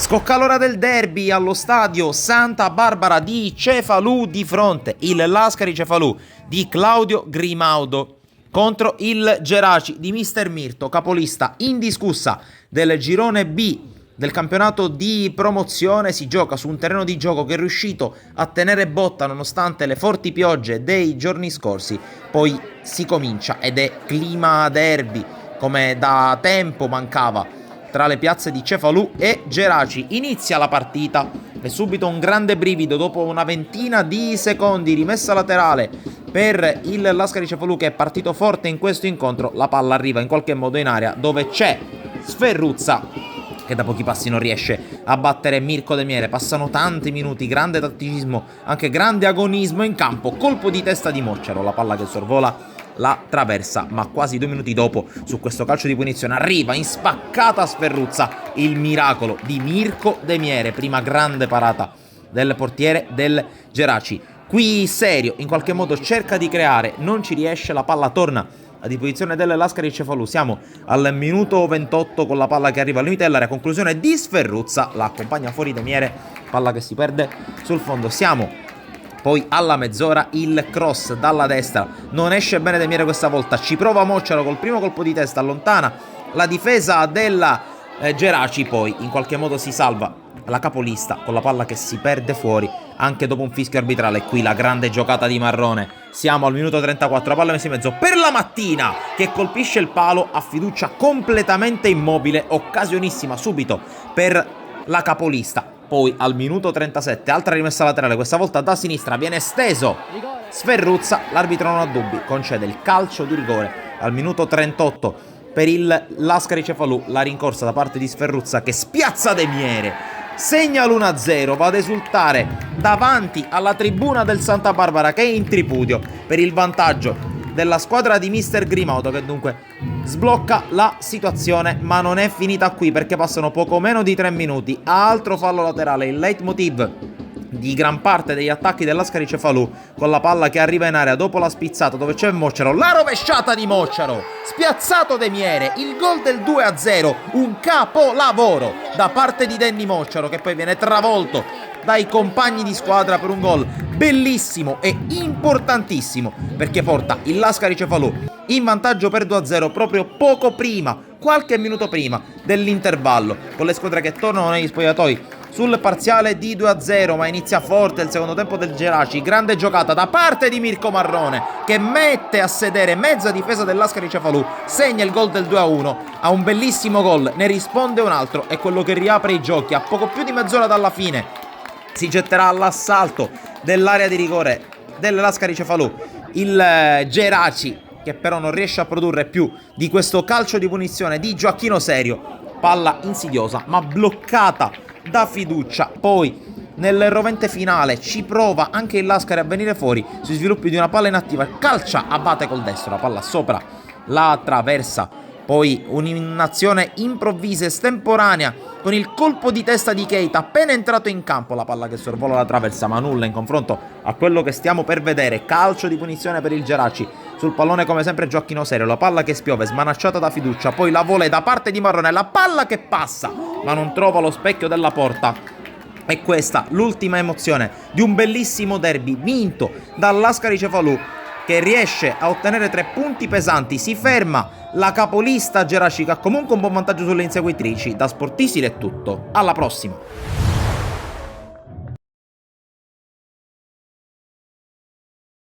Scocca l'ora del derby allo stadio Santa Barbara di Cefalù, di fronte il Lascari Cefalù di Claudio Grimaudo contro il Geraci di Mister Mirto, capolista indiscussa del girone B del campionato di promozione. Si gioca su un terreno di gioco che è riuscito a tenere botta nonostante le forti piogge dei giorni scorsi. Poi si comincia ed è clima derby come da tempo mancava tra le piazze di Cefalù e Geraci. Inizia la partita e subito un grande brivido dopo una ventina di secondi, rimessa laterale per il Lascari Cefalù che è partito forte in questo incontro. La palla arriva in qualche modo in area dove c'è Sferruzza che da pochi passi non riesce a battere Mirko De Miere. Passano tanti minuti, grande tatticismo, anche grande agonismo in campo, colpo di testa di Moccero, la palla che sorvola la traversa, ma quasi 2 minuti dopo su questo calcio di punizione arriva in spaccata Sferruzza il miracolo di Mirko De Miere, prima grande parata del portiere del Geraci. Qui serio, in qualche modo cerca di creare, non ci riesce, la palla torna a disposizione del Lascari Cefalù. Siamo al minuto 28 con la palla che arriva al limite dell'area, conclusione di Sferruzza, la accompagna fuori De Miere, palla che si perde sul fondo. Siamo poi alla mezz'ora, il cross dalla destra, non esce bene De Miere questa volta, ci prova Moccero col primo colpo di testa, allontana la difesa della Geraci, poi in qualche modo si salva la capolista con la palla che si perde fuori anche dopo un fischio arbitrale. Qui la grande giocata di Marrone, siamo al minuto 34, palla messa in mezzo per la Mattina che colpisce il palo a fiducia completamente immobile, occasionissima subito per la capolista. Poi al minuto 37, altra rimessa laterale, questa volta da sinistra, viene steso Sferruzza, l'arbitro non ha dubbi, concede il calcio di rigore al minuto 38 per il Lascari Cefalù. La rincorsa da parte di Sferruzza che spiazza De Miere, segna l'1-0, va ad esultare davanti alla tribuna del Santa Barbara che è in tripudio per il vantaggio della squadra di Mister Grimaudo, che dunque sblocca la situazione, ma non è finita qui perché passano poco meno di 3 minuti. Altro fallo laterale, il leitmotiv di gran parte degli attacchi del Lascari Cefalù, con la palla che arriva in area dopo la spizzata dove c'è Moccero, la rovesciata di Moccero, spiazzato De Miere, il gol del 2-0, un capolavoro da parte di Danny Moccero che poi viene travolto dai compagni di squadra per un gol bellissimo e importantissimo perché porta il Lascari Cefalù in vantaggio per 2-0 proprio poco prima, qualche minuto prima dell'intervallo, con le squadre che tornano negli spogliatoi sul parziale di 2-0. Ma inizia forte il secondo tempo del Geraci, grande giocata da parte di Mirko Marrone che mette a sedere mezza difesa del Lascari Cefalù, segna il gol del 2-1, ha un bellissimo gol, ne risponde un altro, è quello che riapre i giochi. A poco più di mezz'ora dalla fine si getterà all'assalto dell'area di rigore del Lascari Cefalù il Geraci, che però non riesce a produrre più di questo calcio di punizione di Gioacchino Serio, palla insidiosa ma bloccata da fiducia. Poi nel rovente finale ci prova anche il Lascari a venire fuori sui sviluppi di una palla inattiva, calcia, abbatte col destro la palla sopra la traversa. Poi un'azione improvvisa, estemporanea, con il colpo di testa di Keita appena entrato in campo, la palla che sorvola la traversa, ma nulla in confronto a quello che stiamo per vedere. Calcio di punizione per il Geraci, sul pallone come sempre Gioacchino Serio, la palla che spiove, smanacciata da fiducia, poi la volée da parte di Marrone, la palla che passa ma non trova lo specchio della porta. E questa l'ultima emozione di un bellissimo derby vinto dal Lascari Cefalù, che riesce a ottenere 3 punti pesanti. Si ferma la capolista Geraci, che ha comunque un buon vantaggio sulle inseguitrici. Da Sportisile è tutto, alla prossima.